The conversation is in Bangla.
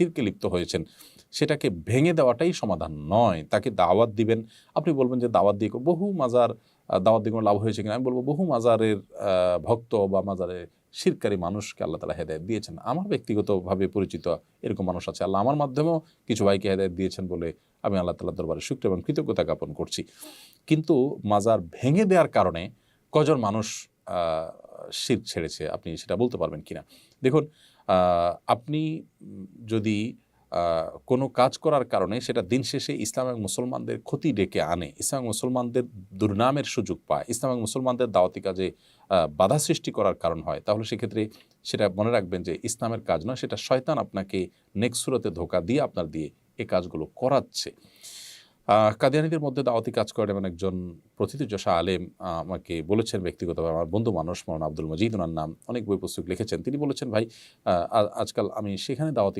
শিরকে লিপ্ত হয়েছেন সেটাকে ভেঙে দেওয়াটাই সমাধান নয়। তাকে দাওয়াত দিবেন, আপনি বলবেন যে দাওয়াত দিয়ে বহু মাজার দাওয়াত দিয়ে কোনো লাভ হয়েছে কিনা, আমি বলবো বহু মাজারের ভক্ত বা মাজারের শিরকারী মানুষকে আল্লাহ তাআলা হেদায়েত দিয়েছেন। আমার ব্যক্তিগতভাবে পরিচিত এরকম মানুষ আছে, আল্লাহ আমার মাধ্যমেও কিছু ভাইকে হেদায়েত দিয়েছেন বলে আমি আল্লাহ তাআলার দরবারে শুকর এবং কৃতজ্ঞতা জ্ঞাপন করছি। কিন্তু মাজার ভেঙে দেওয়ার কারণে কজন মানুষ শিরক ছেড়েছে আপনি সেটা বলতে পারবেন কিনা? দেখুন, আপনি যদি কোনো কাজ করার কারণে সেটা দিন শেষে ইসলাম এবং মুসলমানদের ক্ষতি ডেকে আনে, ইসলাম এবং মুসলমানদের দুর্নামের সুযোগ পায়, ইসলাম এবং মুসলমানদের দাওয়াতি কাজে বাধা সৃষ্টি করার কারণ হয়, তাহলে সেক্ষেত্রে সেটা মনে রাখবেন যে ইসলামের কাজ নয়, সেটা শয়তান আপনাকে নেক্সট সুরতে ধোঁকা দিয়ে আপনার দিয়ে এই কাজগুলো করাচ্ছে। কাদিয়ানীদের মধ্যে দাওয়াতি কাজ করেন এমন একজন প্রথিতযশা আলেম আমাকে বলেছেন ব্যক্তিগতভাবে, আমার বন্ধু মানুষ, মৌলানা আব্দুল মজিদ ওনার নাম, অনেক বই পুস্তক লিখেছেন। তিনি বলেছেন, ভাই আজকাল আমি সেখানে দাওয়াতি